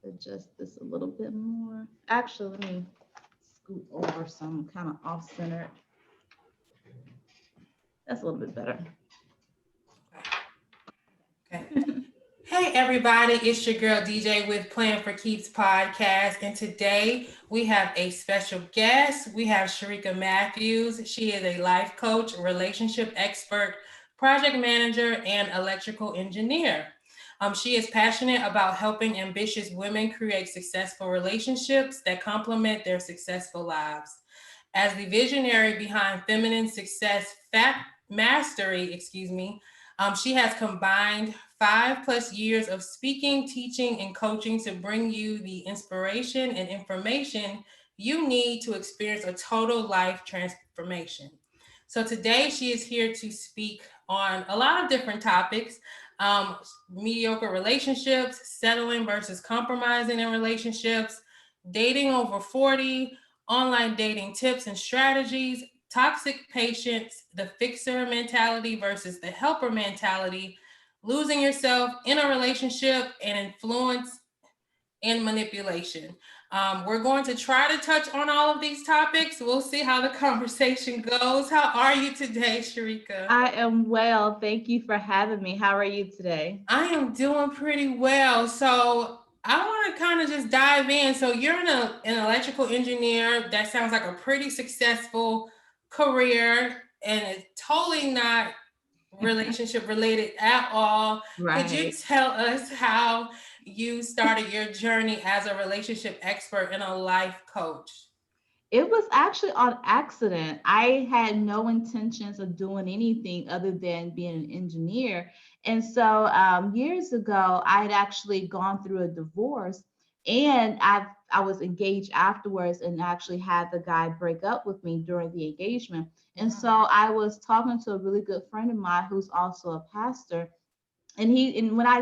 adjust this a little bit more. Actually, let me scoot over so I'm kind of off-centered. That's a little bit better. Okay. Hey everybody, it's your girl DJ with Plan for Keeps podcast, and today we have a special guest. We have Sherica Matthews. She is a life coach, relationship expert, project manager, and electrical engineer. She is passionate about helping ambitious women create successful relationships that complement their successful lives. As the visionary behind Feminine Success Mastery, she has combined 5+ years of speaking, teaching, and coaching to bring you the inspiration and information you need to experience a total life transformation. So today she is here to speak on a lot of different topics: um, mediocre relationships, settling versus compromising in relationships, dating over 40, online dating tips and strategies, toxic patience, the fixer mentality versus the helper mentality, losing yourself in a relationship, and influence and manipulation. We're going to try to touch on all of these topics. We'll see how the conversation goes. How are you today, Sherica? I am well. Thank you for having me. How are you today? I am doing pretty well. So I want to kind of just dive in. So you're an electrical engineer. That sounds like a pretty successful career, and it's totally not relationship related at all. Could you Right. tell us how you started your journey as a relationship expert and a life coach? It was actually on accident. I had no intentions of doing anything other than being an engineer. And so years ago, I had actually gone through a divorce, and I was engaged afterwards and actually had the guy break up with me during the engagement. And so Wow. I was talking to a really good friend of mine who's also a pastor, and when I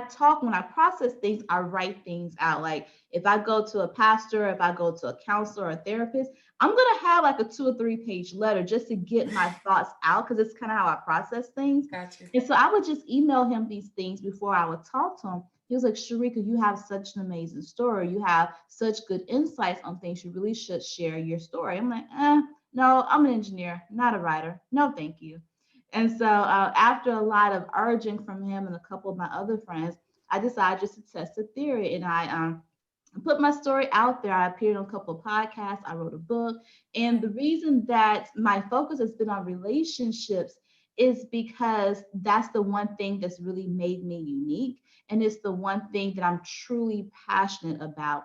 process things, I write things out. Like if I go to a pastor, if I go to a counselor or a therapist, I'm gonna have like a 2 or 3 page letter just to get my thoughts out, because it's kind of how I process things. Got you. And so I would just email him these things before I would talk to him. He was like, Sharika, you have such an amazing story. You have such good insights on things. You really should share your story. I'm like, no, I'm an engineer, not a writer. No, thank you. And so after a lot of urging from him and a couple of my other friends, I decided just to test the theory. And I put my story out there. I appeared on a couple of podcasts. I wrote a book. And the reason that my focus has been on relationships is because that's the one thing that's really made me unique. And it's the one thing that I'm truly passionate about.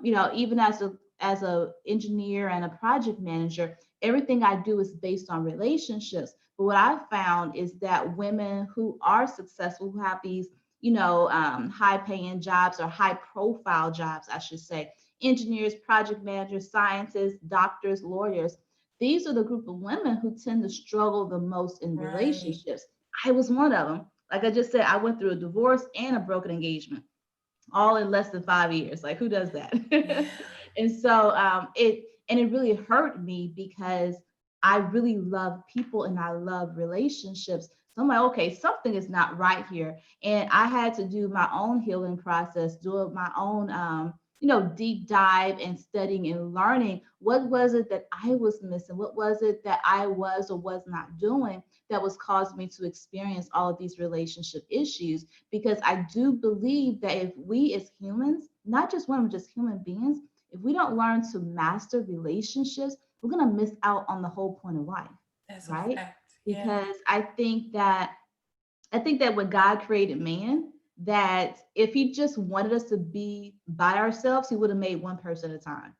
Even as a engineer and a project manager, everything I do is based on relationships. But what I've found is that women who are successful, who have these high paying jobs or high profile jobs, I should say, engineers, project managers, scientists, doctors, lawyers. These are the group of women who tend to struggle the most in Right. relationships. I was one of them. Like I just said, I went through a divorce and a broken engagement all in less than 5 years. Like who does that? Yeah. And so it really hurt me because I really love people and I love relationships. So I'm like, okay, something is not right here. And I had to do my own healing process, do my own deep dive and studying and learning what was it that I was missing? What was it that I was or was not doing that was causing me to experience all of these relationship issues? Because I do believe that if we as humans, not just women, just human beings, if we don't learn to master relationships, we're going to miss out on the whole point of life, That's a right? fact. Yeah. Because I think that when God created man, that if he just wanted us to be by ourselves, he would have made one person at a time.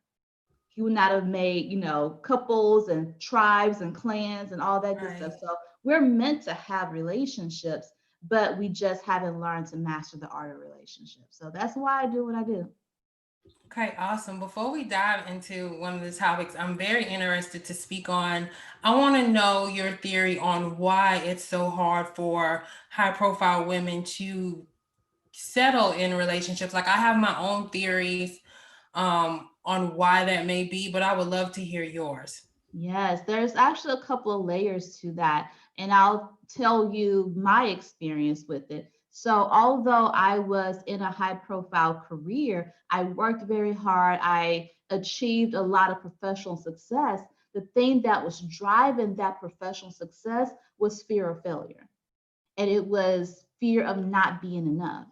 He would not have made, couples and tribes and clans and all that good stuff. Right. So we're meant to have relationships, but we just haven't learned to master the art of relationships. So that's why I do what I do. Okay, awesome. Before we dive into one of the topics I'm very interested to speak on, I want to know your theory on why it's so hard for high profile women to settle in relationships. Like I have my own theories on why that may be, but I would love to hear yours. Yes, there's actually a couple of layers to that, and I'll tell you my experience with it. So although I was in a high profile career, I worked very hard. I achieved a lot of professional success. The thing that was driving that professional success was fear of failure. And it was fear of not being enough.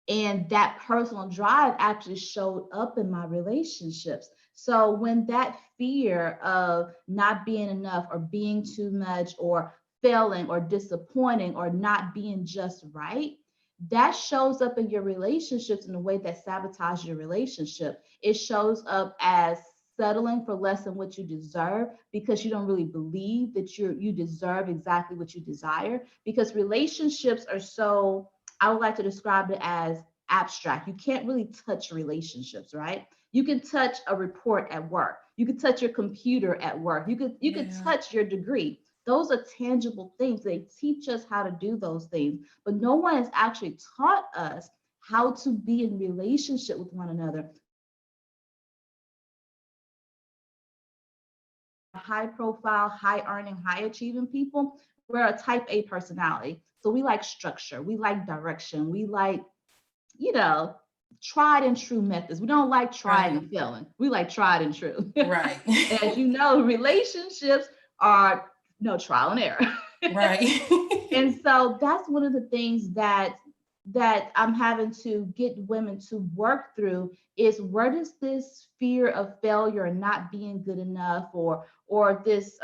And that personal drive actually showed up in my relationships. So when that fear of not being enough or being too much or failing or disappointing or not being just right, that shows up in your relationships in a way that sabotages your relationship. It shows up as settling for less than what you deserve because you don't really believe that you deserve exactly what you desire, because relationships are so, I would like to describe it as abstract. You can't really touch relationships, right? You can touch a report at work. You can touch your computer at work. You could Yeah. touch your degree. Those are tangible things. They teach us how to do those things, but no one has actually taught us how to be in relationship with one another. High profile, high earning, high achieving people, we're a type A personality. So we like structure, we like direction, we like, you know, tried and true methods. We don't like trying Right. and failing. We like tried and true. Right. As you know, relationships are no trial and error. Right. And so that's one of the things that I'm having to get women to work through is, where does this fear of failure and not being good enough, or this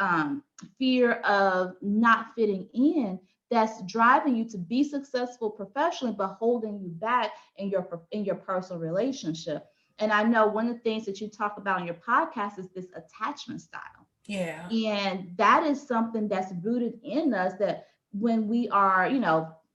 fear of not fitting in, that's driving you to be successful professionally but holding you back in your personal relationship. And I know one of the things that you talk about in your podcast is this attachment style. Yeah. And that is something that's rooted in us, that when we are,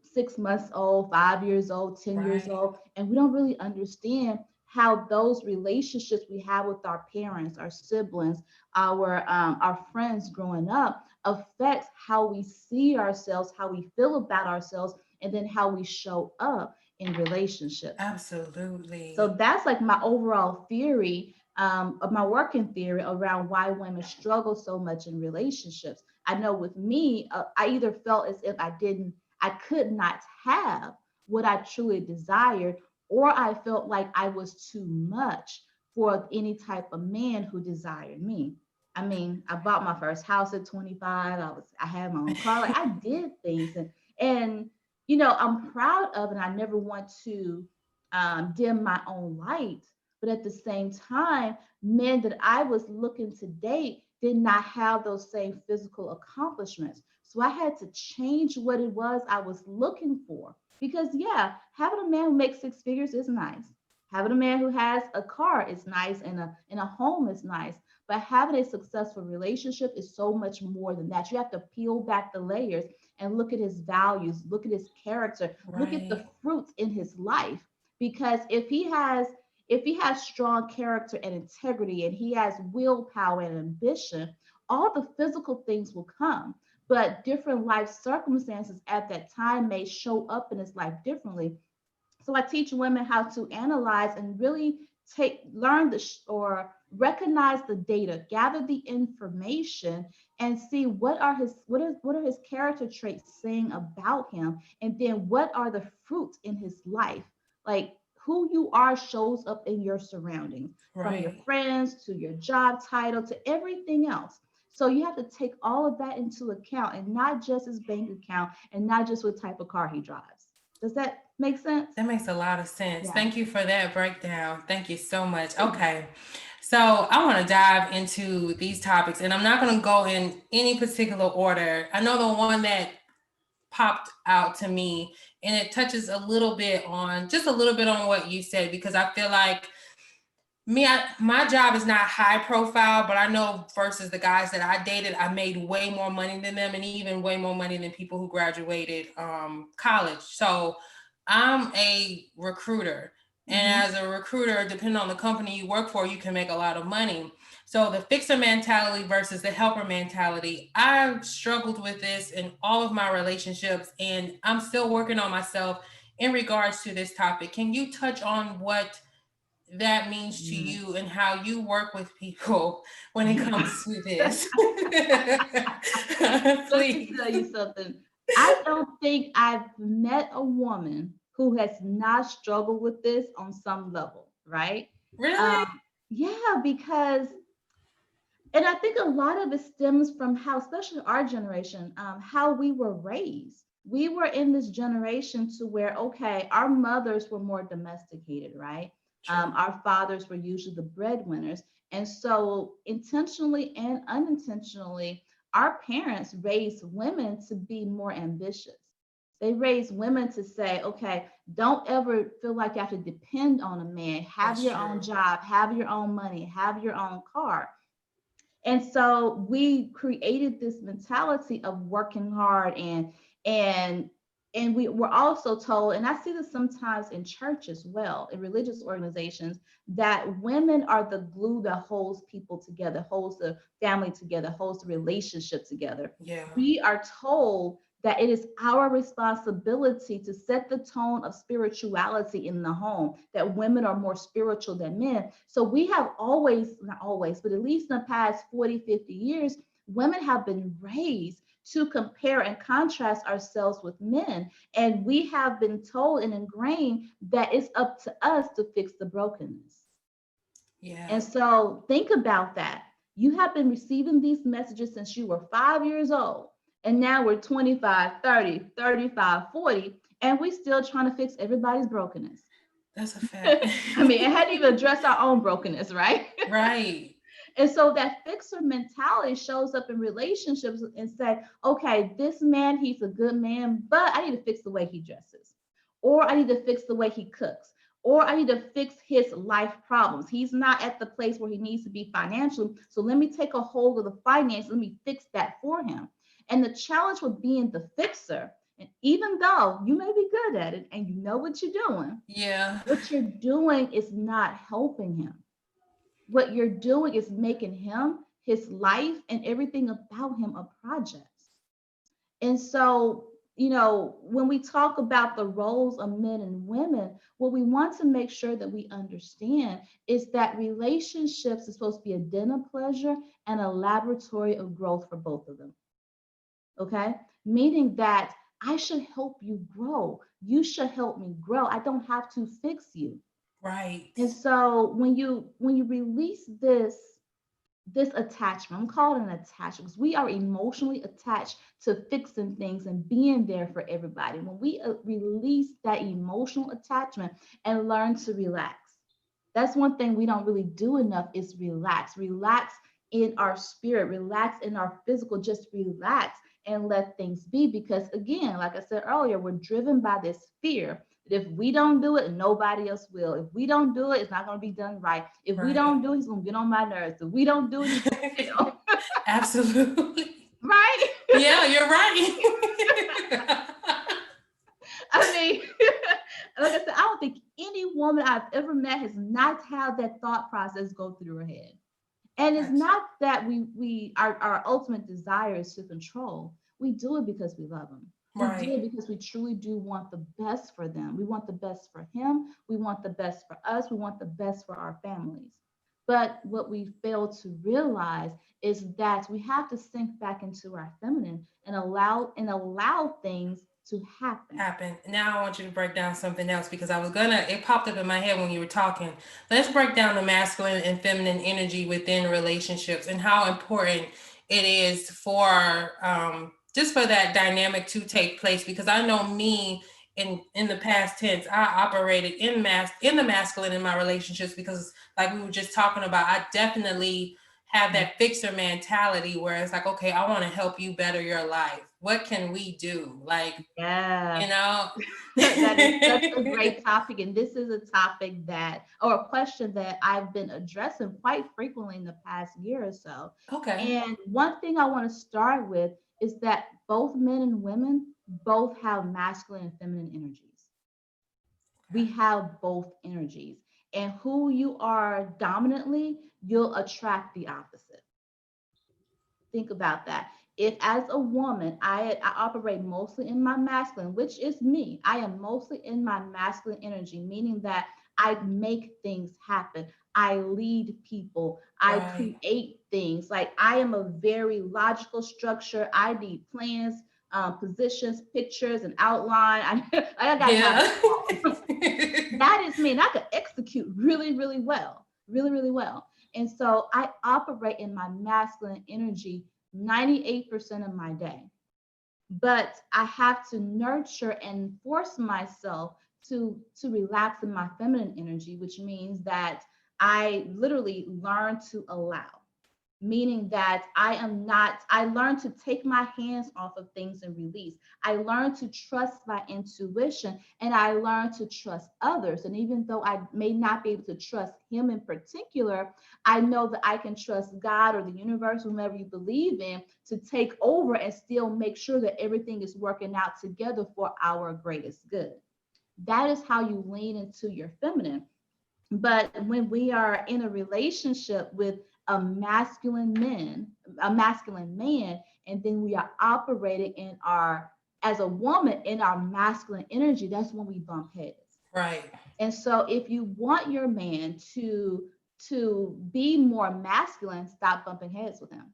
6 months old, 5 years old, 10 years Right. old, and we don't really understand how those relationships we have with our parents, our siblings, our friends growing up affects how we see ourselves, how we feel about ourselves, and then how we show up in relationships. So Absolutely. that's like my overall theory, of my working theory around why women struggle so much in relationships. I know with me, I either felt as if I could not have what I truly desired, or I felt like I was too much for any type of man who desired me. I mean, I bought my first house at 25. I had my own car. Like, I did things, and I'm proud of it. And I never want to dim my own light. But at the same time, men that I was looking to date did not have those same physical accomplishments. So I had to change what it was I was looking for. Because, yeah, having a man who makes six figures is nice. Having a man who has a car is nice, and a home is nice. But having a successful relationship is so much more than that. You have to peel back the layers and look at his values, look at his character, look at Right. the fruits in his life. Because if he has strong character and integrity, and he has willpower and ambition, all the physical things will come. But different life circumstances at that time may show up in his life differently. So I teach women how to analyze and really learn or recognize the data, gather the information, and see what are his character traits saying about him, and then what are the fruits in his life. Like, who you are shows up in your surroundings, from your Right. friends to your job title to everything else. So you have to take all of that into account, and not just his bank account, and not just what type of car he drives. Does that make sense? That makes a lot of sense. Yeah. Thank you for that breakdown. Thank you so much. Yeah. Okay. So I want to dive into these topics, and I'm not going to go in any particular order. I know the one that popped out to me, and it touches a little bit on, just a little bit on what you said, because I feel like my job is not high profile, but I know versus the guys that I dated, I made way more money than them, and even way more money than people who graduated college. So I'm a recruiter. And Mm-hmm. as a recruiter, depending on the company you work for, you can make a lot of money. So the fixer mentality versus the helper mentality, I've struggled with this in all of my relationships, and I'm still working on myself in regards to this topic. Can you touch on what that means to you Yes. and how you work with people when it comes to this? Let me Please. tell you something. I don't think I've met a woman who has not struggled with this on some level, right? Really? Um, yeah, because, and I think a lot of it stems from how, especially our generation, how we were raised. We were in this generation to where, okay, our mothers were more domesticated, right? True. Our fathers were usually the breadwinners. And so, intentionally and unintentionally, our parents raised women to be more ambitious. They raised women to say, okay, don't ever feel like you have to depend on a man. Have That's your own true. job, have your own money, have your own car. And so we created this mentality of working hard and and we were also told, and I see this sometimes in church as well, in religious organizations, that women are the glue that holds people together, holds the family together, holds the relationship together. Yeah. We are told that it is our responsibility to set the tone of spirituality in the home, that women are more spiritual than men. So we have always, not always, but at least in the past 40, 50 years, women have been raised to compare and contrast ourselves with men. And we have been told and ingrained that it's up to us to fix the brokenness. Yeah. And so think about that. You have been receiving these messages since you were 5 years old. And now we're 25, 30, 35, 40, and we're still trying to fix everybody's brokenness. That's a fact. I mean, it hadn't even addressed our own brokenness, right? Right. And so that fixer mentality shows up in relationships and say, okay, this man, he's a good man, but I need to fix the way he dresses, or I need to fix the way he cooks, or I need to fix his life problems. He's not at the place where he needs to be financially. So let me take a hold of the finance. Let me fix that for him. And the challenge with being the fixer, and even though you may be good at it and you know Yeah. what you're doing is not helping him. What you're doing is making him, his life, and everything about him a project. And so, when we talk about the roles of men and women, what we want to make sure that we understand is that relationships is supposed to be a den of pleasure and a laboratory of growth for both of them. Okay? Meaning that I should help you grow. You should help me grow. I don't have to fix you. Right. And so when you release this attachment, I'm calling it an attachment because we are emotionally attached to fixing things and being there for everybody. When we release that emotional attachment and learn to relax, that's one thing we don't really do enough is relax in our spirit, relax in our physical, just relax and let things be. Because again, like I said earlier, we're driven by this fear that if we don't do it, nobody else will. If we don't do it, it's not going to be done right. If we Right. don't do it, he's going to get on my nerves. If we don't do it, he's going to fail. Absolutely. Right? Yeah, you're right. I mean, like I said, I don't think any woman I've ever met has not had that thought process go through her head. And it's That's not that our ultimate desire is to control. We do it because we love them. We do right. it because we truly do want the best for them. We want the best for him. We want the best for us. We want the best for our families. But what we fail to realize is that we have to sink back into our feminine and allow things to happen. Happen. Now I want you to break down something else because it popped up in my head when you were talking. Let's break down the masculine and feminine energy within relationships and how important it is for just for that dynamic to take place. Because I know me in the past tense, I operated in the masculine in my relationships because, like we were just talking about, I definitely have that fixer mentality where it's like, okay, I want to help you better your life. What can we do? Like, Yeah. you know? That is such a great topic. And this is a topic or a question that I've been addressing quite frequently in the past year or so. Okay. And one thing I want to start with is that both men and women both have masculine and feminine energies. We have both energies. And who you are dominantly, you'll attract the opposite. Think about that. If as a woman, I operate mostly in my masculine, which is me, I am mostly in my masculine energy, meaning that I make things happen. I lead people. I Right. create things. Like I am a very logical structure. I need plans. positions, pictures, and outline. I gotta have Yeah. it all. That is me, and I could execute really, really well, really, really well. And so I operate in my masculine energy 98% of my day, but I have to nurture and force myself to relax in my feminine energy, which means that I literally learn to allow, meaning that I learn to take my hands off of things and release. I learn to trust my intuition, and I learn to trust others. And even though I may not be able to trust him in particular, I know that I can trust God or the universe, whomever you believe in, to take over and still make sure that everything is working out together for our greatest good. That is how you lean into your feminine. But when we are in a relationship with a masculine man, and then we are operating in our, as a woman, in our masculine energy, that's when we bump heads. Right. And so if you want your man to be more masculine, stop bumping heads with him.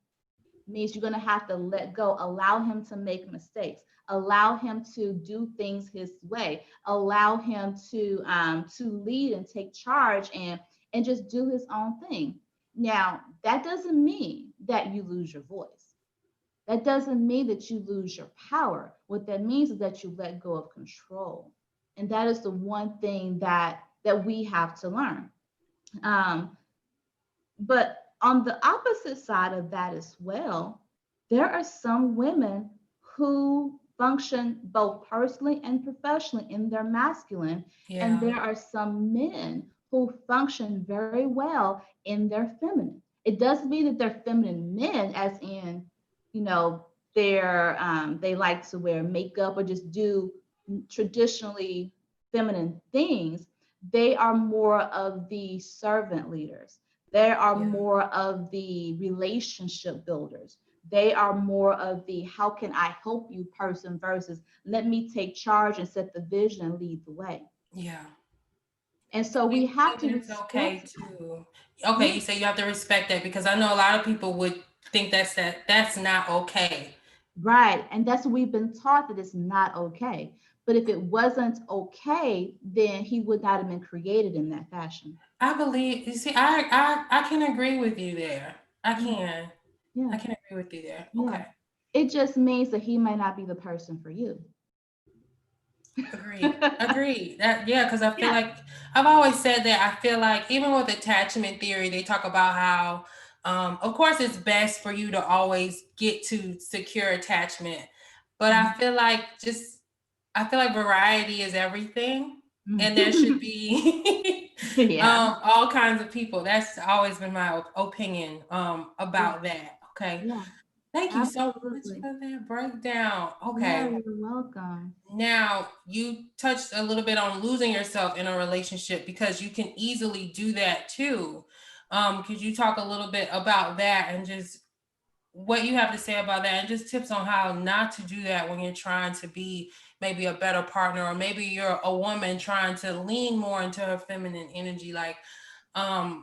Means you're going to have to let go, allow him to make mistakes, allow him to do things his way, allow him to lead and take charge and just do his own thing. Now, that doesn't mean that you lose your voice. That doesn't mean that you lose your power. What that means is that you let go of control. And that is the one thing that we have to learn. Um, but on the opposite side of that as well, there are some women who function both personally and professionally in their masculine, and Yeah. there are some men who function very well in their feminine. It doesn't mean that they're feminine men, as in, you know, they like to wear makeup or just do traditionally feminine things. They are more of the servant leaders. They are Yeah. more of the relationship builders. They are more of the how can I help you person versus let me take charge and set the vision and lead the way. Yeah. And so Do we you have think to that's respect okay that. too? Okay, Yeah, you say you have to respect that because I know a lot of people would think that's not okay. right. And that's what we've been taught, that it's not okay. But if it wasn't okay, then he would not have been created in that fashion. I believe you see, I can agree with you there. I Yeah, can. yeah, I can agree with you there. yeah. Okay. It just means that he might not be the person for you. Agreed. Agreed. That yeah, because I feel Yeah. like I've always said that I feel like even with attachment theory, they talk about how of course it's best for you to always get to secure attachment. But Mhm. I feel like variety is everything. And there should Mhm. be Yeah. all kinds of people. That's always been my opinion Yeah. about that. Okay. Yeah. Thank you so much Absolutely. for that breakdown. Yeah, Okay. you're welcome. Now, you touched a little bit on losing yourself in a relationship because you can easily do that too. Could you talk a little bit about that and just what you have to say about that and just tips on how not to do that when you're trying to be maybe a better partner or maybe you're a woman trying to lean more into her feminine energy? Like,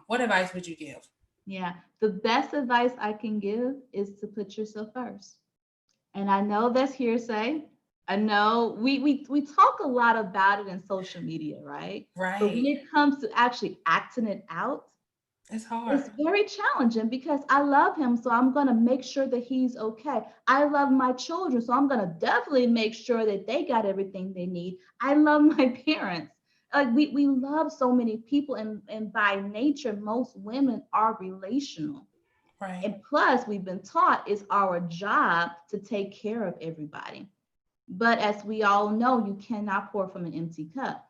what advice would you give? Yeah. The best advice I can give is to put yourself first. And I know that's hearsay. I know we talk a lot about it in social media, right? But when Right. it comes to actually acting it out, It's hard. it's very challenging because I love him, so I'm going to make sure that he's okay. I love my children, so I'm going to definitely make sure that they got everything they need. I love my parents. Like we love so many people, and by nature, most women are relational. Right. And plus, we've been taught it's our job to take care of everybody. But as we all know, you cannot pour from an empty cup.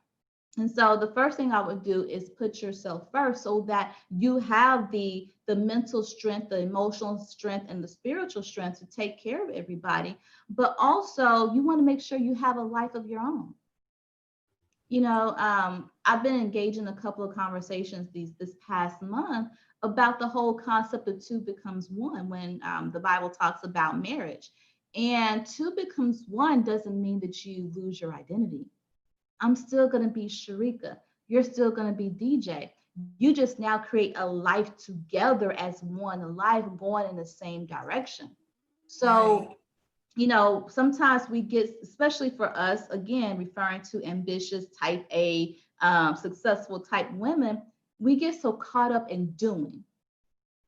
And so the first thing I would do is put yourself first so that you have the mental strength, the emotional strength, and the spiritual strength to take care of everybody. But also you want to make sure you have a life of your own. I've been engaged in a couple of conversations this past month about the whole concept of two becomes one when the Bible talks about marriage. And two becomes one doesn't mean that you lose your identity. I'm still going to be Sherica. You're still going to be DJ. You just now create a life together as one, a life going in the same direction. Right. So sometimes we get, especially for us, again, referring to ambitious type A, successful type women, we get so caught up in doing.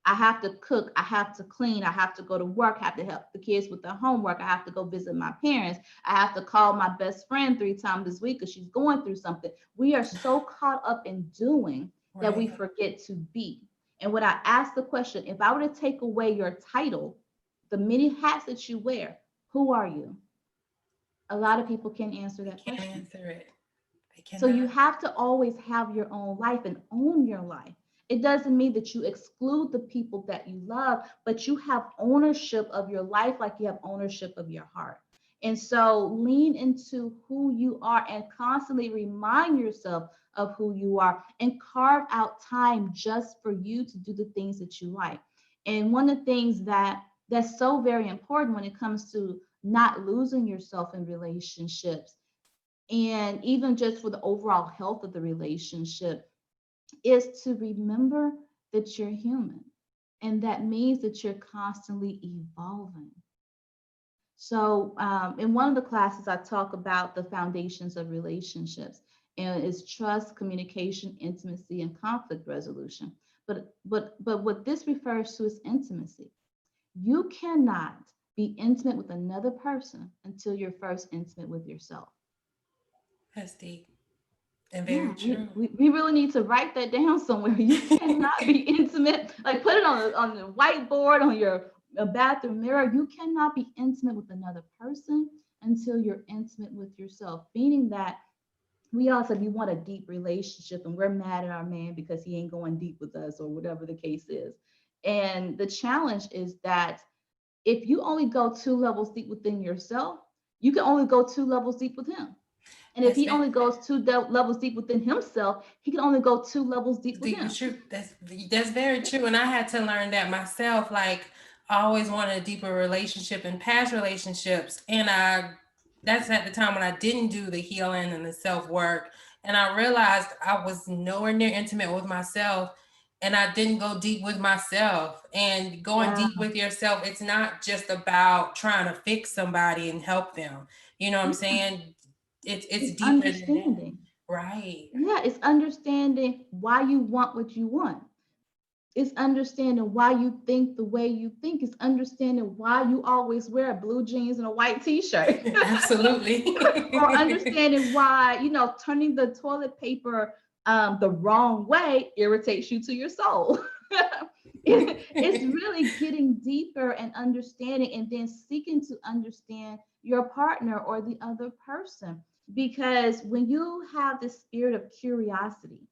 I have to cook, I have to clean, I have to go to work, I have to help the kids with their homework, I have to go visit my parents, I have to call my best friend 3 times this week because she's going through something. We are so caught up in doing that we Right. forget to be. And when I ask the question, if I were to take away your title, the many hats that you wear, who are you? A lot of people can't answer They that can't question. answer it. They So you cannot. have to always have your own life and own your life. It doesn't mean that you exclude the people that you love, but you have ownership of your life like you have ownership of your heart. And so lean into who you are and constantly remind yourself of who you are and carve out time just for you to do the things that you like. And one of the things that's so very important when it comes to not losing yourself in relationships and even just for the overall health of the relationship is to remember that you're human, and that means that you're constantly evolving. So in one of the classes I talk about the foundations of relationships, and it's trust, communication, intimacy, and conflict resolution. But what this refers to is intimacy. You cannot be intimate with another person until you're first intimate with yourself. That's deep and very Yeah, true. we really need to write that down somewhere. You cannot be intimate, like put it on the whiteboard, on your bathroom mirror. You cannot be intimate with another person until you're intimate with yourself. Meaning that we all said we want a deep relationship and we're mad at our man because he ain't going deep with us or whatever the case is. And the challenge is that if you only go 2 levels deep within yourself, you can only go 2 levels deep with him. And if That's he it. only goes levels deep within himself, he can only go 2 levels deep with The him. truth. That's very true. And I had to learn that myself. Like I always wanted a deeper relationship in past relationships. And that's at the time when I didn't do the healing and the self-work. And I realized I was nowhere near intimate with myself. And I didn't go deep with myself. And going Yeah. deep with yourself, it's not just about trying to fix somebody and help them. You know what I'm Yeah. saying? It's It's deeper than that. understanding. Right. Yeah, it's understanding why you want what you want. It's understanding why you think the way you think. It's understanding why you always wear blue jeans and a white t-shirt. Absolutely. Or understanding why, turning the toilet paper the wrong way irritates you to your soul. It's really getting deeper and understanding and then seeking to understand your partner or the other person. Because when you have this spirit of curiosity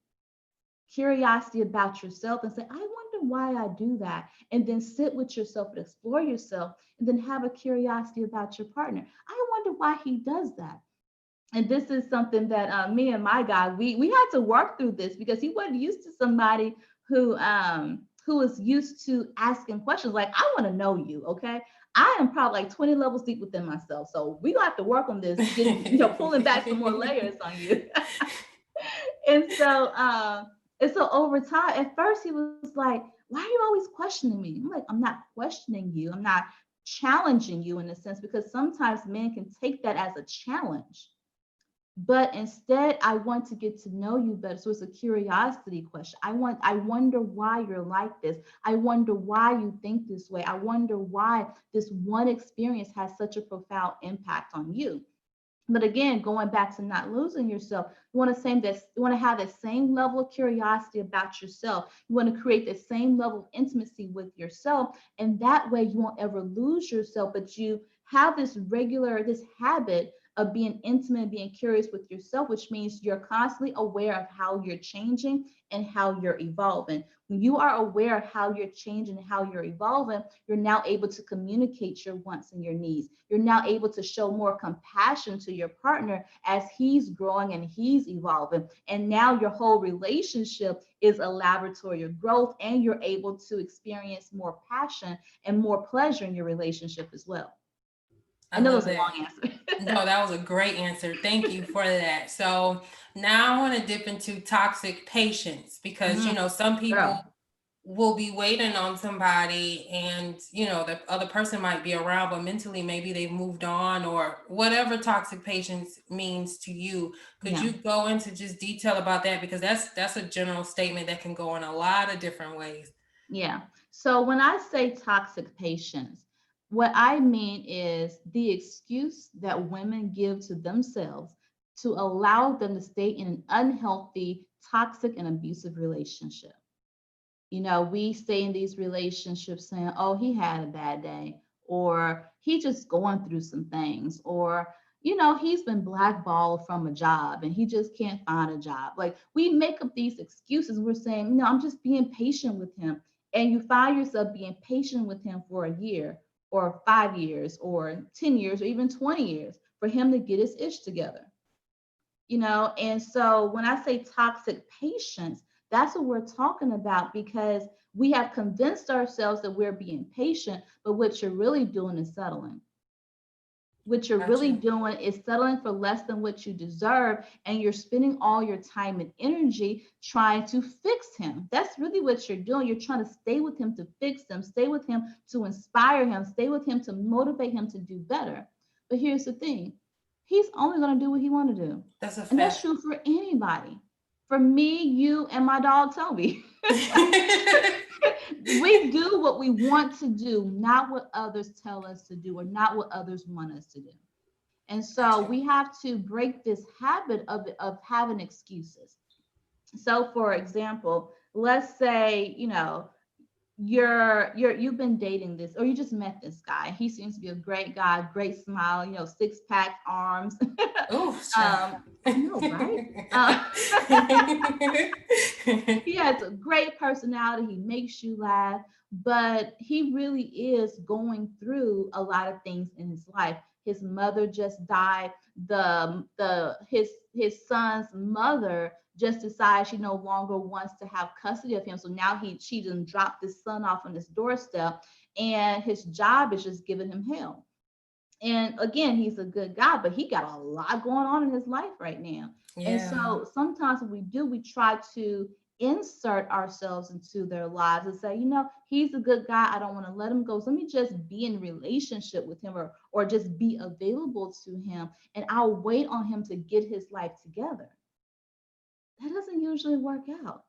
about yourself and say, I wonder why I do that, and then sit with yourself and explore yourself, and then have a curiosity about your partner. I wonder why he does that. And this is something that me and my guy we had to work through this because he wasn't used to somebody who was used to asking questions like, I want to know you, okay? I am probably like 20 levels deep within myself, so we gonna have to work on this, getting pulling back some more layers on you. and so um and so over time, at first he was like, why are you always questioning me? I'm like, I'm not questioning you, I'm not challenging you in a sense, because sometimes men can take that as a challenge, but instead I want to get to know you better. So it's a curiosity question. I wonder why you're like this. I wonder why you think this way. I wonder why this one experience has such a profound impact on you. But again, going back to not losing yourself, you want to have that same level of curiosity about yourself. You want to create the same level of intimacy with yourself, and that way you won't ever lose yourself. But you have this habit of being intimate, being curious with yourself, which means you're constantly aware of how you're changing and how you're evolving. When you are aware of how you're changing and how you're evolving, you're now able to communicate your wants and your needs. You're now able to show more compassion to your partner as he's growing and he's evolving. And now your whole relationship is a laboratory of growth, and you're able to experience more passion and more pleasure in your relationship as well. I I know that love was a that. long answer. No, that was a great answer. Thank you for that. So now I want to dip into toxic patience because, Mhm. some people Girl. will be waiting on somebody, and the other person might be around, but mentally maybe they've moved on, or whatever toxic patience means to you. Could Yeah. you go into just detail about that, because that's a general statement that can go in a lot of different ways. Yeah. So when I say toxic patients, what I mean is the excuse that women give to themselves to allow them to stay in an unhealthy, toxic, and abusive relationship. We stay in these relationships saying, oh, he had a bad day, or he just going through some things, or he's been blackballed from a job and he just can't find a job. Like, we make up these excuses. We're saying, no, I'm just being patient with him. And you find yourself being patient with him for a year or 5 years or 10 years or even 20 years for him to get his ish together. And so when I say toxic patience, that's what we're talking about, because we have convinced ourselves that we're being patient, but what you're really doing is settling. What you're really Gotcha. doing is settling for less than what you deserve, and you're spending all your time and energy trying to fix him. That's really what you're doing. You're trying to stay with him to fix him, stay with him to inspire him, stay with him to motivate him to do better. But here's the thing, he's only going to do what he want to do. That's a And that's fact. true for anybody. For me, you, and my dog Toby. We do what we want to do, not what others tell us to do, or not what others want us to do. And so Gotcha. we have to break this habit of having excuses. So for example, let's say, you've been dating this, or you just met this guy. He seems to be a great guy, great smile, six pack arms. Oh, child. I know, right? He has a great personality. He makes you laugh, but he really is going through a lot of things in his life. His mother just died. His son's mother just decided she no longer wants to have custody of him. So now she done dropped his son off on his doorstep, and his job is just giving him hell. And again, he's a good guy, but he got a lot going on in his life right now. And Yeah. so sometimes what we do, we try to insert ourselves into their lives and say, he's a good guy. I don't want to let him go. So let me just be in relationship with him, or just be available to him. And I'll wait on him to get his life together. That doesn't usually work out.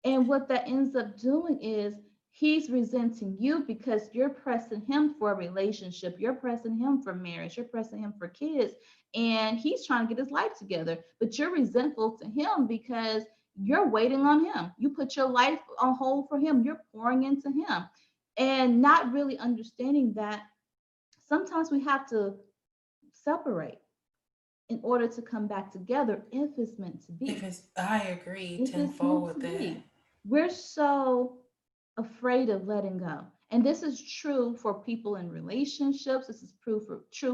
And what that ends up doing is he's resenting you because you're pressing him for a relationship, you're pressing him for marriage, you're pressing him for kids, and he's trying to get his life together. But you're resentful to him because you're waiting on him. You put your life on hold for him, you're pouring into him, and not really understanding that sometimes we have to separate in order to come back together if it's meant to If be. it's, I agree If it's tenfold meant with to that. be. We're so afraid of letting go. And this is true for people in relationships. This is true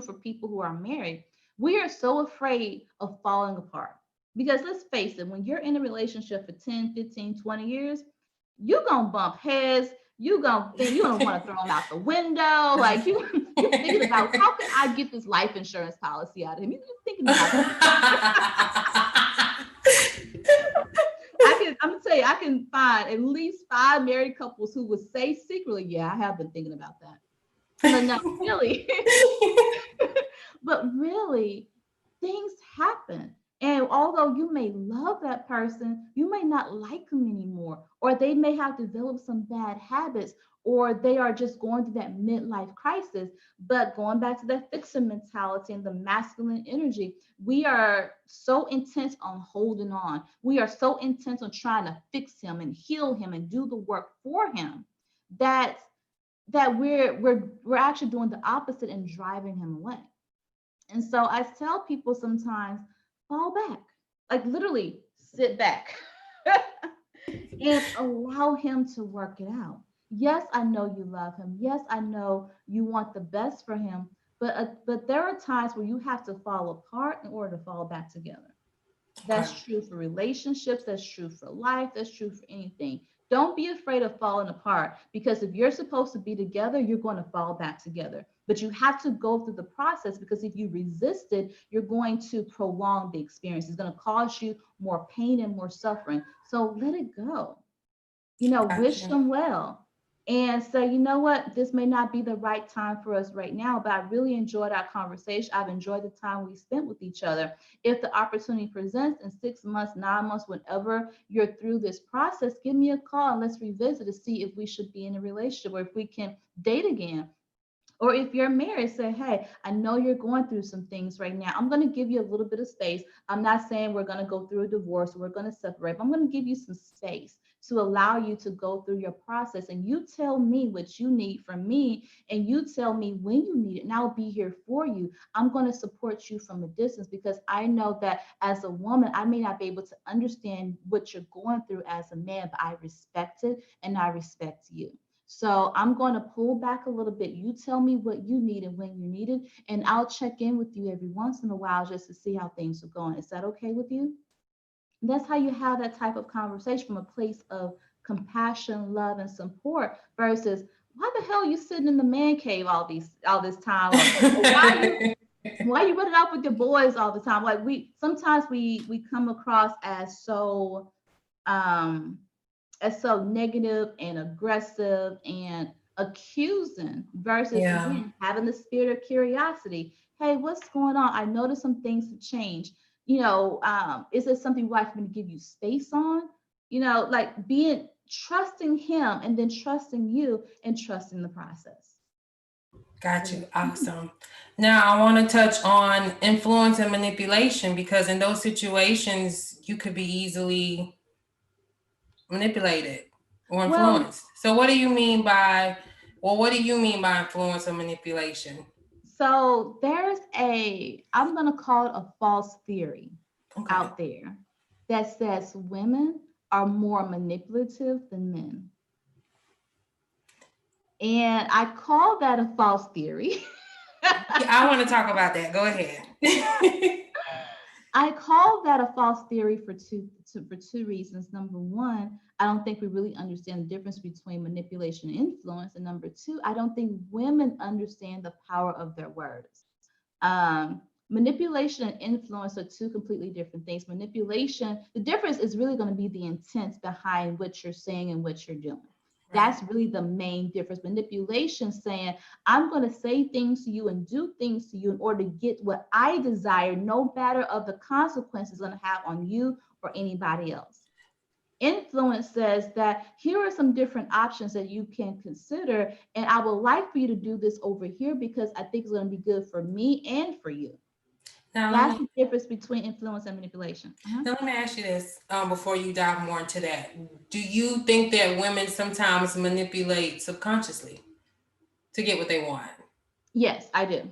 for people who are married. We are so afraid of falling apart. Because let's face it, when you're in a relationship for 10, 15, 20 years, you're gonna bump heads. You're gonna want to throw them out the window. Like you're thinking about, how can I get this life insurance policy out of him? You're thinking about that. I'm gonna tell you, I can find at least 5 married couples who would say secretly, yeah, I have been thinking about that. But not really. But really, things happen. And although you may love that person, you may not like them anymore, or they may have developed some bad habits, or they are just going through that midlife crisis. But going back to that fixer mentality and the masculine energy, we are so intense on holding on. We are so intense on trying to fix him and heal him and do the work for him that we're actually doing the opposite and driving him away. And so I tell people sometimes, fall back, like literally sit back and allow him to work it out. Yes, I know you love him. Yes, I know you want the best for him. But there are times where you have to fall apart in order to fall back together. Okay. That's true for relationships. That's true for life. That's true for anything. Don't be afraid of falling apart, because if you're supposed to be together, you're going to fall back together. But you have to go through the process, because if you resist it, you're going to prolong the experience. It's going to cause you more pain and more suffering. So let it go. Wish Gotcha. them well and say, you know what, this may not be the right time for us right now, but I really enjoyed our conversation. I've enjoyed the time we spent with each other. If the opportunity presents in 6 months, 9 months, whenever you're through this process, give me a call and let's revisit to see if we should be in a relationship or if we can date again. Or if you're married, say, hey, I know you're going through some things right now. I'm going to give you a little bit of space. I'm not saying we're going to go through a divorce or we're going to separate, but I'm going to give you some space to allow you to go through your process. And you tell me what you need from me, and you tell me when you need it, and I'll be here for you. I'm going to support you from a distance because I know that as a woman, I may not be able to understand what you're going through as a man, but I respect it and I respect you. So I'm going to pull back a little bit. You tell me what you need and when you need it, and I'll check in with you every once in a while just to see how things are going. Is that okay with you? That's how you have that type of conversation from a place of compassion, love, and support versus why the hell are you sitting in the man cave all this time, or why you running off with your boys all the time? Like we sometimes we come across um as so negative and aggressive and accusing versus Yeah. again having the spirit of curiosity. Hey, what's going on? I noticed some things have changed. Is there something you'd like me to give you space on? Like being trusting him and then trusting you and trusting the process. Got you. Mhm. Awesome. Now, I want to touch on influence and manipulation because in those situations, you could be easily manipulated or Well, influenced. So, what do you mean by influence or manipulation? so I'm going to call it a false theory Okay. out there that says women are more manipulative than men. And I call that a false theory. Yeah, I want to talk about that. Go ahead. I call that a false theory for two reasons. Number one, I don't think we really understand the difference between manipulation and influence. And number two, I don't think women understand the power of their words. Manipulation and influence are two completely different things. Manipulation, the difference is really going to be the intent behind what you're saying and what you're doing. Right. That's really the main difference. Manipulation saying, I'm going to say things to you and do things to you in order to get what I desire, no matter of the consequences going to have on you or anybody else. Influence says that here are some different options that you can consider, and I would like for you to do this over here because I think it's going to be good for me and for you. Now let That's me the difference between influence and manipulation. now let me ask you this before you dive more into that. Do you think that women sometimes manipulate subconsciously to get what they want? Yes, I do.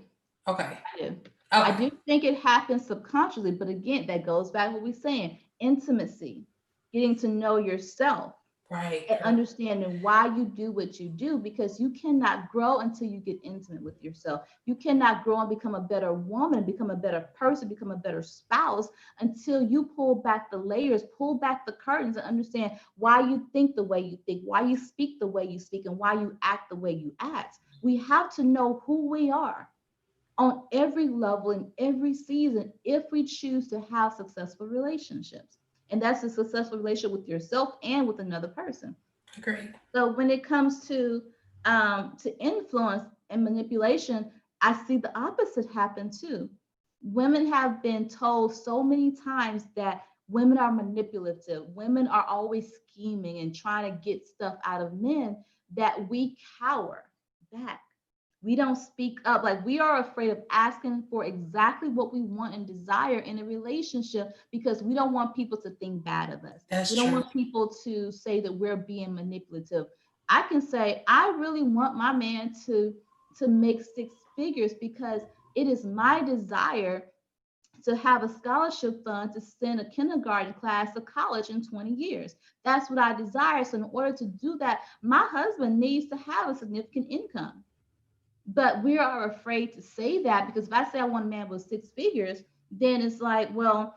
Okay. I do. I Okay. do think it happens subconsciously, but again, that goes back to what we're saying, intimacy, getting to know yourself Right. and Right. understanding why you do what you do, because you cannot grow until you get intimate with yourself. You cannot grow and become a better woman, become a better person, become a better spouse until you pull back the layers, pull back the curtains, and understand why you think the way you think, why you speak the way you speak, and why you act the way you act. We have to know who we are on every level in every season if we choose to have successful relationships. And that's a successful relationship with yourself and with another person. Agreed. So when it comes to influence and manipulation, I see the opposite happen too. Women have been told so many times that women are manipulative, women are always scheming and trying to get stuff out of men that we cower back. We don't speak up. Like we are afraid of asking for exactly what we want and desire in a relationship because we don't want people to think bad of us. We That's don't true. want people to say that we're being manipulative. I can say I really want my man to make six figures because it is my desire to have a scholarship fund to send a kindergarten class to college in 20 years. That's what I desire. So in order to do that, my husband needs to have a significant income. But we are afraid to say that because if I say I want a man with six figures, then it's like, well,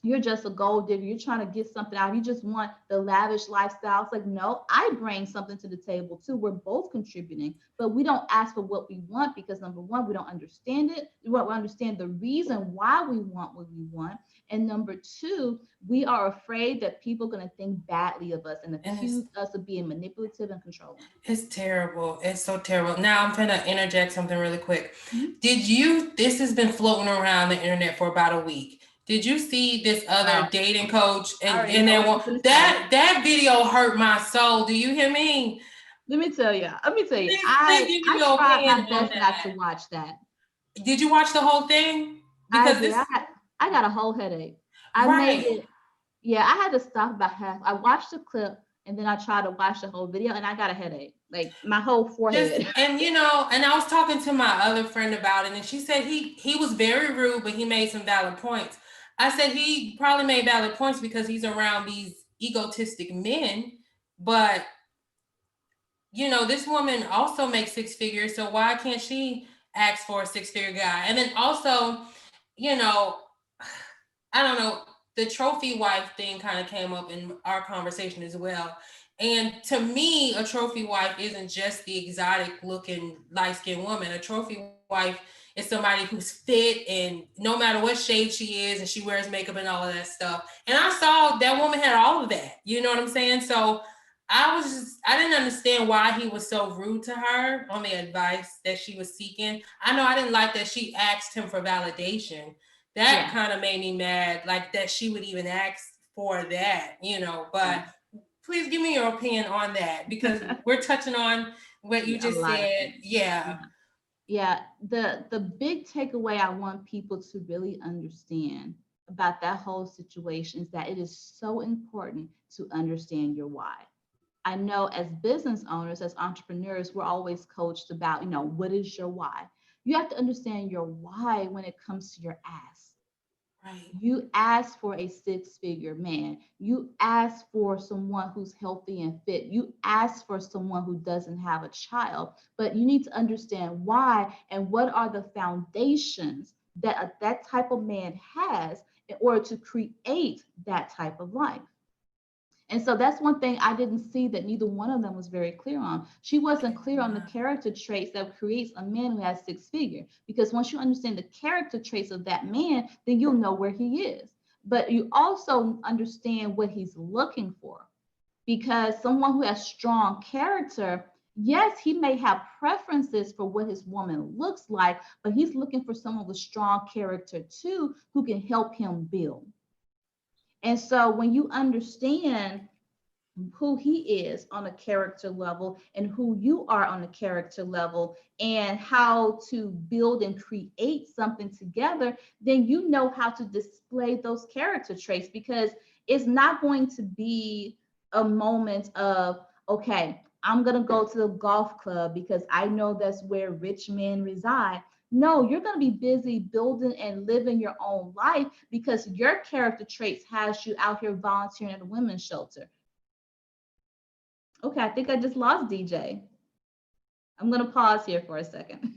you're just a gold digger. You're trying to get something out. You just want the lavish lifestyle. It's like, no, I bring something to the table too. We're both contributing, but we don't ask for what we want because number one, we don't understand it. We don't understand the reason why we want what we want. And number two, we are afraid that people are going to think badly of us and And accuse us of being manipulative and controlling. it's terrible. It's so terrible. Now I'm gonna interject something really quick. Mhm. This has been floating around the internet for about a week. Did you see this other Wow. dating coach I and already know that what one you're going to say. that video hurt my soul. Do you hear me? Let me tell you, Please give me I your tried opinion my on best not that. to watch that. Did you watch the whole thing? I Because did. this I got a whole headache. I made right. it. Yeah, I had to stop about half. I watched the clip and then I tried to watch the whole video and I got a headache, like my whole Just forehead. and and I was talking to my other friend about it, and she said he was very rude, but he made some valid points. I said he probably made valid points because he's around these egotistic men, but this woman also makes six figures, so why can't she ask for a six-figure guy? And then also, you know, I don't know, the trophy wife thing kind of came up in our conversation as well. And to me, a trophy wife isn't just the exotic looking light skinned woman. A trophy wife is somebody who's fit and no matter what shade she is, and she wears makeup and all of that stuff. And I saw that woman had all of that. You know what I'm saying? So I didn't understand why he was so rude to her on the advice that she was seeking. I know I didn't like that she asked him for validation. That Yeah, kind of made me mad, like that she would even ask for that. But please give me your opinion on that because yeah. we're touching on what you Yeah, a just lot of said. things. Yeah. Yeah. Yeah, the big takeaway I want people to really understand about that whole situation is that it is so important to understand your why. I know as business owners, as entrepreneurs, we're always coached about, what is your why? You have to understand your why when it comes to your ask. Right. You ask for a six-figure man. You ask for someone who's healthy and fit. You ask for someone who doesn't have a child. But you need to understand why and what are the foundations that that type of man has in order to create that type of life. And so that's one thing I didn't see that neither one of them was very clear on. She wasn't clear on the character traits that creates a man who has six figure. Because once you understand the character traits of that man, then you'll know where he is. But you also understand what he's looking for. Because someone who has strong character, yes, he may have preferences for what his woman looks like, but he's looking for someone with strong character too, who can help him build. And so when you understand who he is on a character level and who you are on a character level and how to build and create something together, then you know how to display those character traits because it's not going to be a moment of, okay, I'm going to go to the golf club because I know that's where rich men reside. No, you're going to be busy building and living your own life because your character traits has you out here volunteering at a women's shelter. Okay, I think I just lost DJ. I'm going to pause here for a second.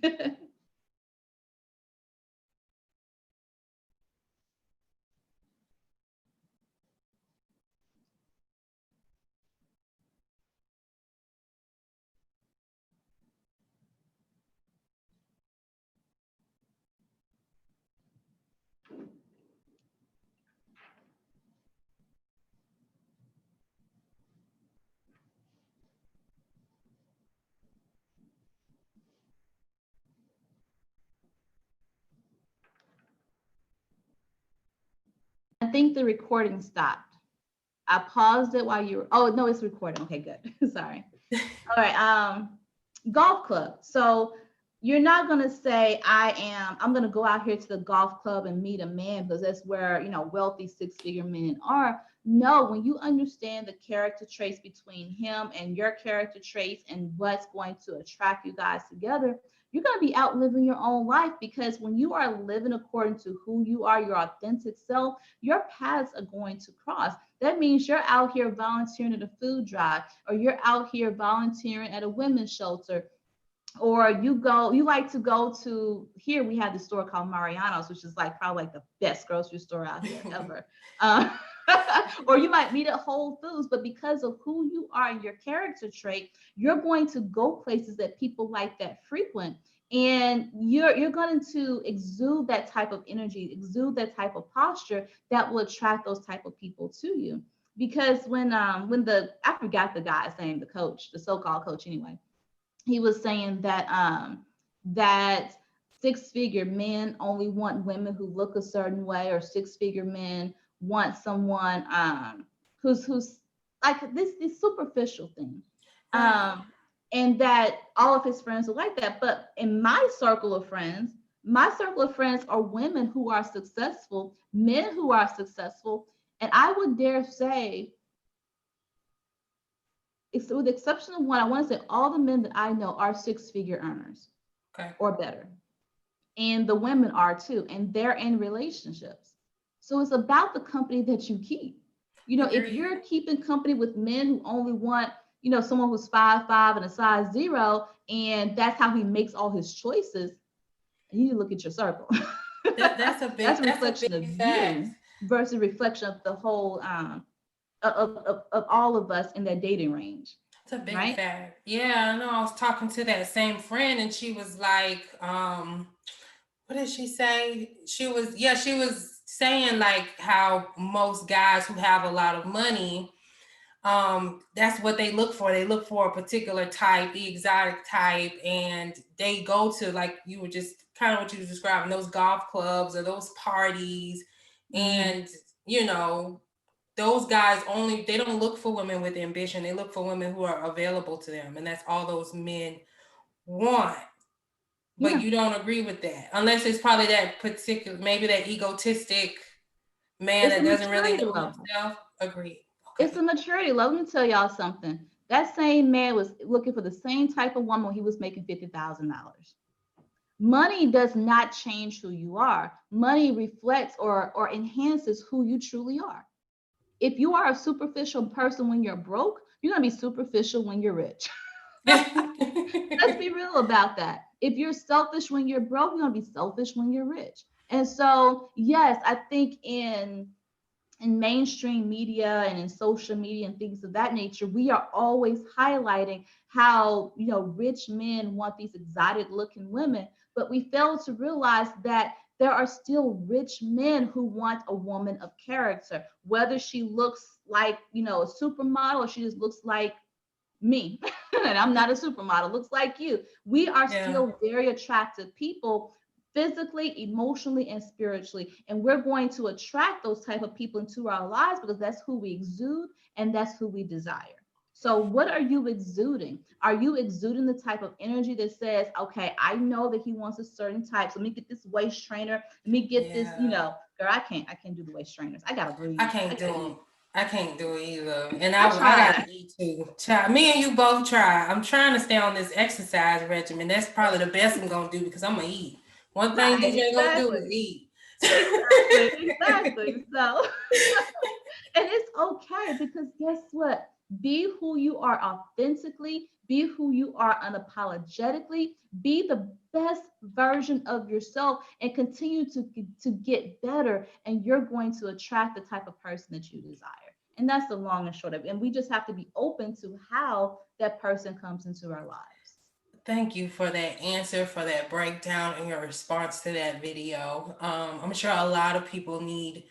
I think the recording stopped. I paused it while you were, oh, no, it's recording. Okay, good. Sorry. All right. Golf club. So you're not gonna say I'm gonna go out here to the golf club and meet a man because that's where wealthy six-figure men are. No, when you understand the character traits between him and your character traits and what's going to attract you guys together, you're gonna be out living your own life because when you are living according to who you are, your authentic self, your paths are going to cross. That means you're out here volunteering at a food drive, or you're out here volunteering at a women's shelter, or you like to go to, here we have the store called Mariano's, which is like probably like the best grocery store out here ever. uh, or you might meet at Whole Foods, but because of who you are and your character trait, you're going to go places that people like that frequent, and you're going to exude that type of energy, exude that type of posture that will attract those type of people to you. Because when the I forgot the guy's name, the coach, the so-called coach anyway, he was saying that that six-figure men only want women who look a certain way, or six-figure men want someone who's like this superficial thing. Right. um and that all of his friends are like that. But in my circle of friends are women who are successful, men who are successful, and I would dare say, with the exception of one, I want to say all the men that I know are six-figure earners Okay. or better. And the women are too, and they're in relationships. So it's about the company that you keep. If Agreed. you're keeping company with men who only want, someone who's 5'5" and a size 0, and that's how he makes all his choices, you need to look at your circle. That's a That's a reflection of big fact. you versus a reflection of the whole of all of us in that dating range, It's a big right? fact. Yeah, I know. I was talking to that same friend, and she was like, what did she say? She was saying like how most guys who have a lot of money, that's what they look for. They look for a particular type, the exotic type, and they go to, like you were just kind of what you were describing, those golf clubs or those parties, Mm-hmm. and you know, those guys only, they don't look for women with ambition. They look for women who are available to them, and that's all those men want. But Yeah, you don't agree with that, unless it's probably that particular, maybe that egotistic man it's a that doesn't really maturity know level. himself. Agreed. It's Okay. a maturity level. Let me tell y'all something. That same man was looking for the same type of woman when he was making $50,000. Money does not change who you are. Money reflects or enhances who you truly are. If you are a superficial person when you're broke, you're gonna be superficial when you're rich. Let's be real about that. If you're selfish when you're broke, you're gonna be selfish when you're rich. And so, yes, I think in mainstream media and in social media and things of that nature, we are always highlighting how, rich men want these exotic looking women, but we fail to realize that there are still rich men who want a woman of character, whether she looks like, a supermodel, or she just looks like me. And I'm not a supermodel, looks like you. We are Yeah. still very attractive people, physically, emotionally, and spiritually, and we're going to attract those type of people into our lives because that's who we exude and that's who we desire. So what are you exuding? Are you exuding the type of energy that says, okay, I know that he wants a certain type, so let me get this waist trainer, let me get this, Yeah. girl, I can't do the waist trainers, I gotta I breathe, I can't do gotta them. eat. I can't do it either. And I I tried. gotta eat too. Try. Me and you both try. I'm trying to stay on this exercise regimen. That's probably the best I'm gonna do because I'm gonna eat. One thing Right, DJ gonna do is exactly. eat. Exactly, exactly. So, and it's okay because guess what? Be who you are authentically, be who you are unapologetically, be the best version of yourself and continue to get better, and you're going to attract the type of person that you desire. And that's the long and short of it. And we just have to be open to how that person comes into our lives. Thank you for that answer, for that breakdown, and your response to that video. I'm sure a lot of people need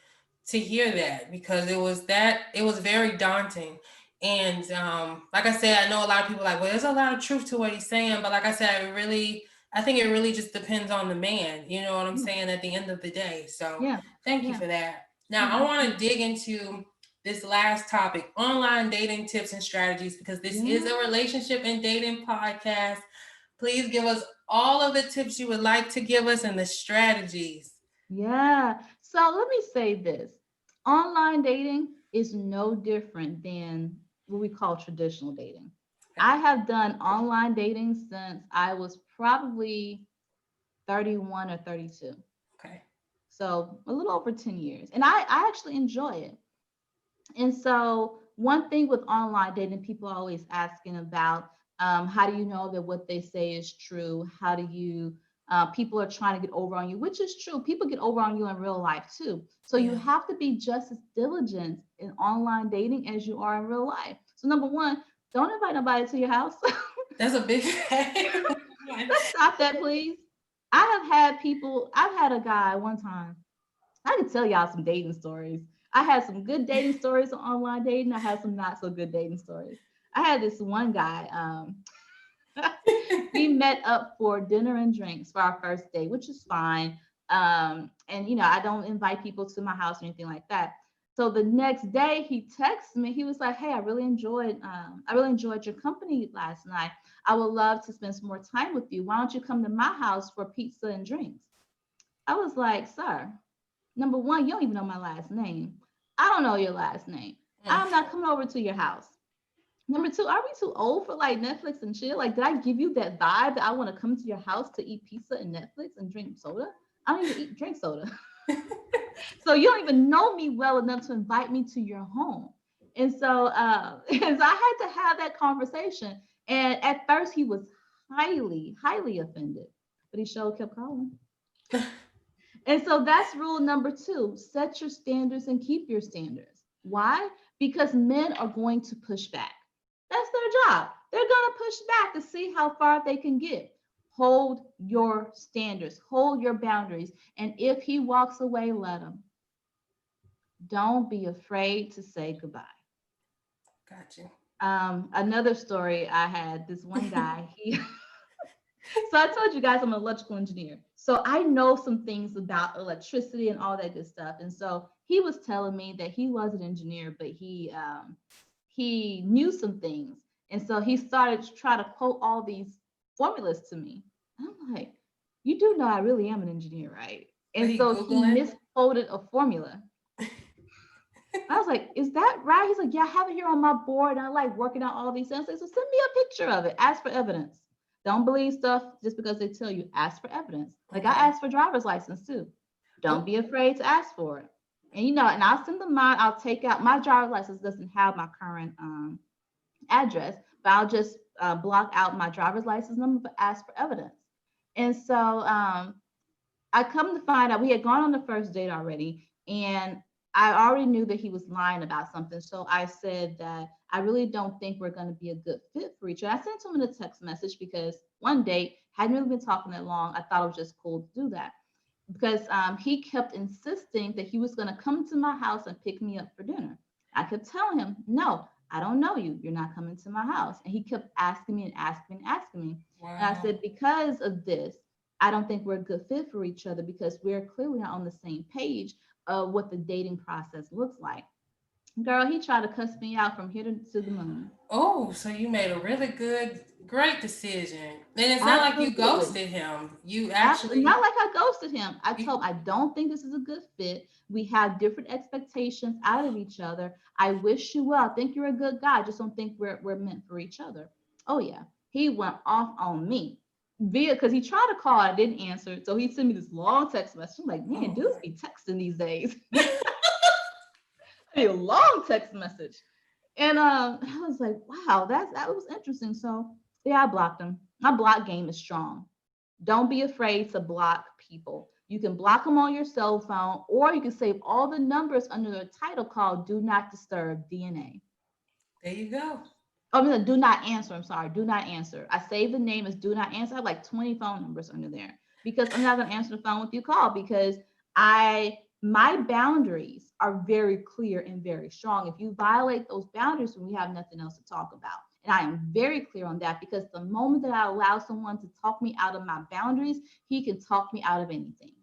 to hear that because it was very daunting. And like I said, I know a lot of people are like, well, there's a lot of truth to what he's saying, but like I said, I think it really just depends on the man. You know what I'm Yeah, saying? At the end of the day. So yeah, thank you yeah, for that. Now yeah, I want to absolutely. dig into this last topic, online dating tips and strategies, because this is a Yeah. relationship and dating podcast. Please give us all of the tips you would like to give us and the strategies. Yeah. So let me say this. Online dating is no different than what we call traditional dating. Okay. I have done online dating since I was probably 31 or 32. Okay. So a little over 10 years. And I actually enjoy it. And so one thing with online dating, people are always asking about How do you know that what they say is true? How do you people are trying to get over on you, which is true. People get over on you in real life too. So you Yeah. have to be just as diligent in online dating as you are in real life. So number one, don't invite nobody to your house. That's a big Let's stop that, please. I've had a guy one time. I can tell y'all some dating stories. I had some good dating stories on online dating. I had some not so good dating stories. I had this one guy. We met up for dinner and drinks for our first date, which is fine. And I don't invite people to my house or anything like that. So the next day he texted me. He was like, "Hey, I really enjoyed your company last night. I would love to spend some more time with you. Why don't you come to my house for pizza and drinks?" I was like, "Sir, number one, you don't even know my last name. I don't know your last name. I'm not coming over to your house. Number two, are we too old for like Netflix and chill? Like, did I give you that vibe that I want to come to your house to eat pizza and Netflix and drink soda? I don't even drink soda. So you don't even know me well enough to invite me to your home." And so, and so I had to have that conversation. And at first he was highly, highly offended, but he sure kept calling. And so that's rule number two: set your standards and keep your standards. Why? Because men are going to push back. That's their job. They're going to push back to see how far they can get. Hold your standards, hold your boundaries. And if he walks away, let him. Don't be afraid to say goodbye. Got you. Another story I had, this one guy, he so I told you guys I'm an electrical engineer. So I know some things about electricity and all that good stuff. And so he was telling me that he was an engineer, but he knew some things. And so he started to try to quote all these formulas to me. And I'm like, "You do know I really am an engineer, right?" Are And you so he Googling? misquoted a formula. I was like, "Is that right?" He's like, "Yeah, I have it here on my board. And I like working out all these things." I said, "So send me a picture of it. Ask for evidence. Don't believe stuff just because they tell you. Ask for evidence." Like I Okay. asked for driver's license too. Don't Oh, be afraid to ask for it. And I'll send them mine. I'll take out my driver's license doesn't have my current address, but I'll just block out my driver's license number, but ask for evidence. And so I come to find out we had gone on the first date already, and I already knew that he was lying about something. So I said that I really don't think we're going to be a good fit for each other. I sent him in a text message because one date hadn't really been talking that long. I thought it was just cool to do that because he kept insisting that he was going to come to my house and pick me up for dinner. I kept telling him, "No, I don't know you. You're not coming to my house." And he kept asking me and asking me and asking me. And I wow. said, "Because of this, I don't think we're a good fit for each other because we're clearly not on the same page of what the dating process looks like." Girl, he tried to cuss me out from here to the moon. Oh, so you made a really good, great decision. And it's not like you Absolutely. ghosted him. You Absolutely. actually, Not like I ghosted him. I you, told him, "I don't think this is a good fit. We have different expectations out of each other. I wish you well. I think you're a good guy. I just don't think we're meant for each other." Oh yeah. He went off on me. Via because he tried to call, I didn't answer. So he sent me this long text message. I'm like, man, oh. dudes be texting these days. A long text message. And I was like, wow, that was interesting. So yeah, I blocked him. My block game is strong. Don't be afraid to block people. You can block them on your cell phone, or you can save all the numbers under the title called "Do Not Disturb" DNA. There you go. Oh, no, "Do Not Answer." I'm sorry, "Do Not Answer." I saved the name as "Do Not Answer." I have like 20 phone numbers under there because I'm not going to answer the phone with you call because my boundaries are very clear and very strong. If you violate those boundaries, then we have nothing else to talk about. And I am very clear on that because the moment that I allow someone to talk me out of my boundaries, he can talk me out of anything.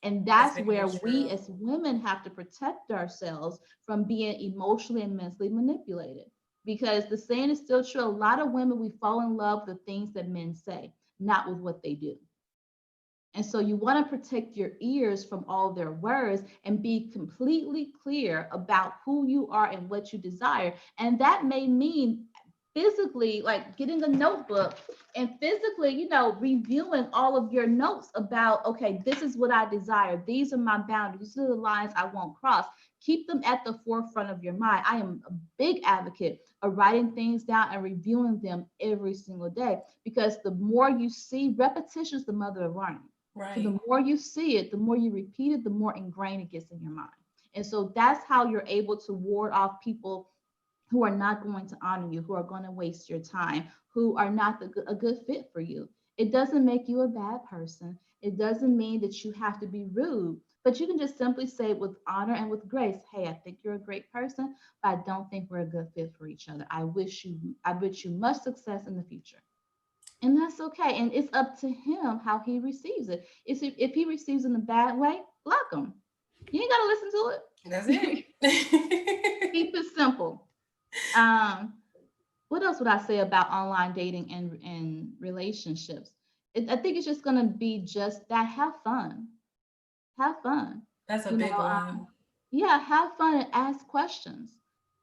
And That's that's very where we true. as women have to protect ourselves from being emotionally and mentally manipulated. Because the saying is still true. A lot of women, we fall in love with the things that men say, not with what they do. And so you want to protect your ears from all their words and be completely clear about who you are and what you desire. And that may mean physically, like getting a notebook and physically, reviewing all of your notes about, okay, this is what I desire. These are my boundaries. These are the lines I won't cross. Keep them at the forefront of your mind. I am a big advocate of writing things down and reviewing them every single day. Because the more you see, repetition is the mother of learning. So Right. the more you see it, the more you repeat it, the more ingrained it gets in your mind. And so that's how you're able to ward off people who are not going to honor you, who are going to waste your time, who are not a good fit for you. It doesn't make you a bad person. It doesn't mean that you have to be rude, but you can just simply say with honor and with grace, hey, I think you're a great person, but I don't think we're a good fit for each other. I wish you much success in the future. And that's okay. And it's up to him how he receives it. If he receives it in a bad way, block him. You ain't got to listen to That's it. it. Keep it simple. Um, what else would I say about online dating and relationships? I think it's just gonna be just that. Have fun. Have fun. That's a You know, big one. yeah, have fun and ask questions.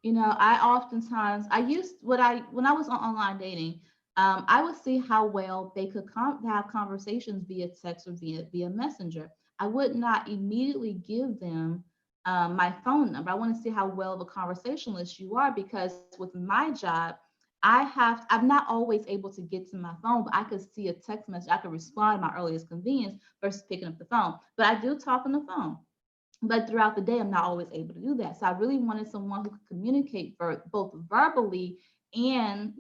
I oftentimes I used what I when I was on online dating, I would see how well they could have conversations via text or via messenger. I would not immediately give them my phone number. I want to see how well of a conversationalist you are, because with my job, I'm not always able to get to my phone, but I could see a text message. I could respond at my earliest convenience versus picking up the phone. But I do talk on the phone, but throughout the day I'm not always able to do that. So I really wanted someone who could communicate for both verbally and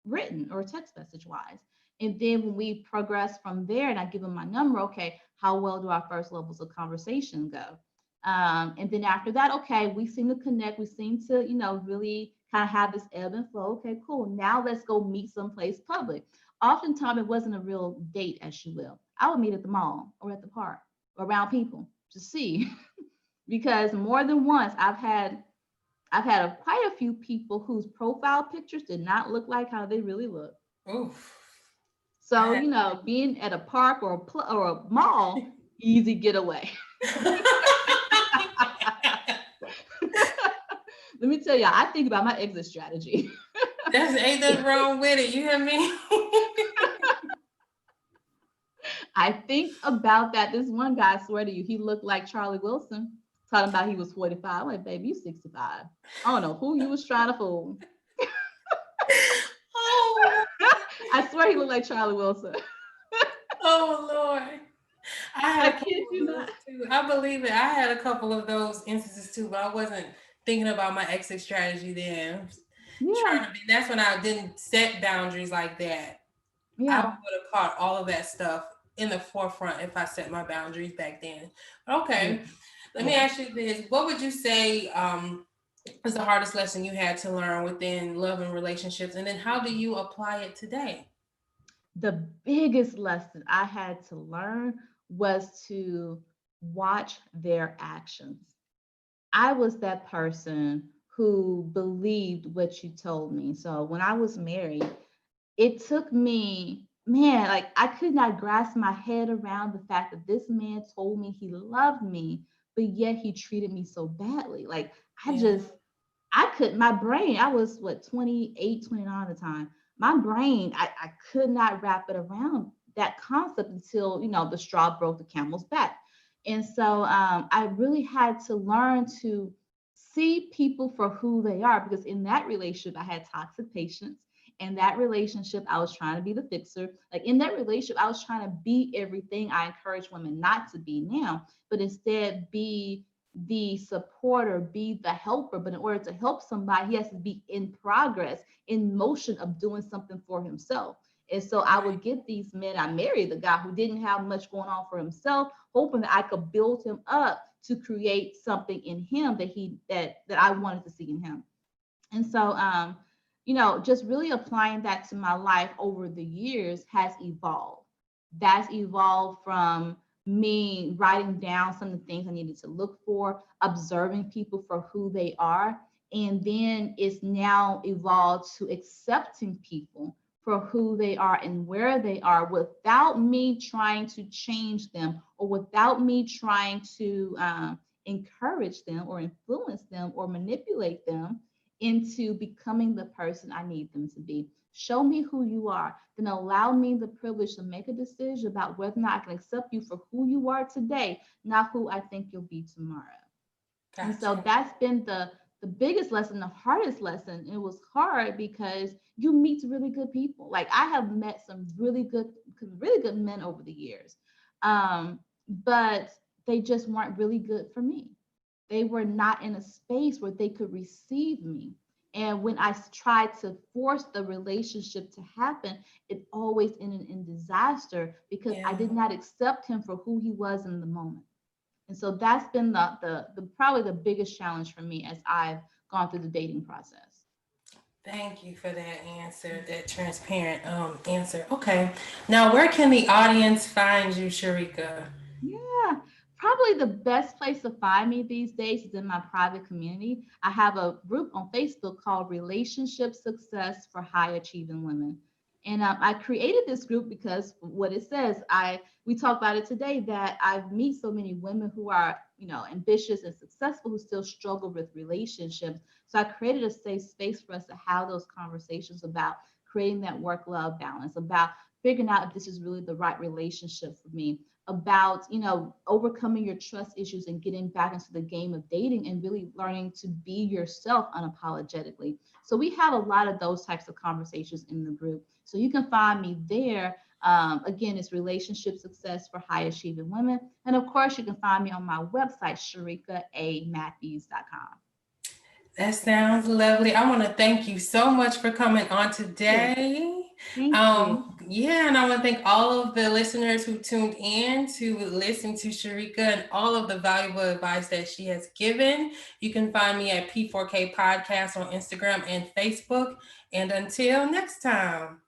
written or text message wise. And then when we progress from there and I give them my number, okay, how well do our first levels of conversation go? And then after that, okay, we seem to connect, we seem to really kind of have this ebb and flow. Okay, cool, now let's go meet someplace public. Oftentimes it wasn't a real date, as you will. I would meet at the mall or at the park around people to see. Because more than once I've had quite a few people whose profile pictures did not look like how they really look. Oof. So I being at a park or a mall, easy getaway. Let me tell you, I think about my exit strategy. There's ain't nothing wrong with it. You hear me? I think about that. This one guy, I swear to you, he looked like Charlie Wilson, talking about he was 45. I'm like, baby, you 65. I don't know who you was trying to fool. Oh, I swear he looked like Charlie Wilson. oh Lord. I I had a kid couple of you those not. too. I believe it. I had a couple of those instances too, but I wasn't thinking about my exit strategy then. Yeah, Trying to be, that's when I didn't set boundaries like that. I would yeah, have caught all of that stuff in the forefront if I set my boundaries back then. yeah, Okay, let me yeah. ask you this. What would you say is the hardest lesson you had to learn within love and relationships? And then how do you apply it today? The biggest lesson I had to learn was to watch their actions. I was that person who believed what you told me. So when I was married, it took me, man, like I could not grasp my head around the fact that this man told me he loved me, but yet he treated me so badly. Like I Yeah. just, I could, my brain, I was what, 28, 29 at the time. My brain, I could not wrap it around that concept until, the straw broke the camel's back. And so I really had to learn to see people for who they are, because in that relationship, I had toxic patience. In that relationship, I was trying to be the fixer. Like in that relationship, I was trying to be everything I encourage women not to be now, but instead be the supporter, be the helper. But in order to help somebody, he has to be in progress, in motion of doing something for himself. And so I would get these men. I married the guy who didn't have much going on for himself, hoping that I could build him up to create something in him that I wanted to see in him. And so just really applying that to my life over the years has evolved. That's evolved from me writing down some of the things I needed to look for, observing people for who they are, and then it's now evolved to accepting people for who they are and where they are, without me trying to change them or without me trying to encourage them or influence them or manipulate them into becoming the person I need them to be. Show me who you are, then allow me the privilege to make a decision about whether or not I can accept you for who you are today, not who I think you'll be tomorrow. And so Gotcha. that's been the the biggest lesson, the hardest lesson, it was hard because you meet really good people. Like I have met some really good men over the years. But they just weren't really good for me. They were not in a space where they could receive me. And when I tried to force the relationship to happen, it always ended in disaster because I Yeah. did not accept him for who he was in the moment. And so that's been the probably the biggest challenge for me as I've gone through the dating process. Thank you for that answer, that transparent answer. Okay. Now, where can the audience find you, Sherica? Yeah, probably the best place to find me these days is in my private community. I have a group on Facebook called Relationship Success for High Achieving Women. And I created this group because what it says, we talk about it today that I meet so many women who are, ambitious and successful who still struggle with relationships. So I created a safe space for us to have those conversations about creating that work-love balance, about figuring out if this is really the right relationship for me, about overcoming your trust issues and getting back into the game of dating and really learning to be yourself unapologetically. So we have a lot of those types of conversations in the group, so you can find me there. Again, it's Relationship Success for High Achieving Women, and of course you can find me on my website, sharikaAmatthews.com. That sounds lovely. I want to thank you so much for coming on today. Thank you. Yeah, and I want to thank all of the listeners who tuned in to listen to Sherica and all of the valuable advice that she has given. You can find me at P4K Podcast on Instagram and Facebook. And until next time.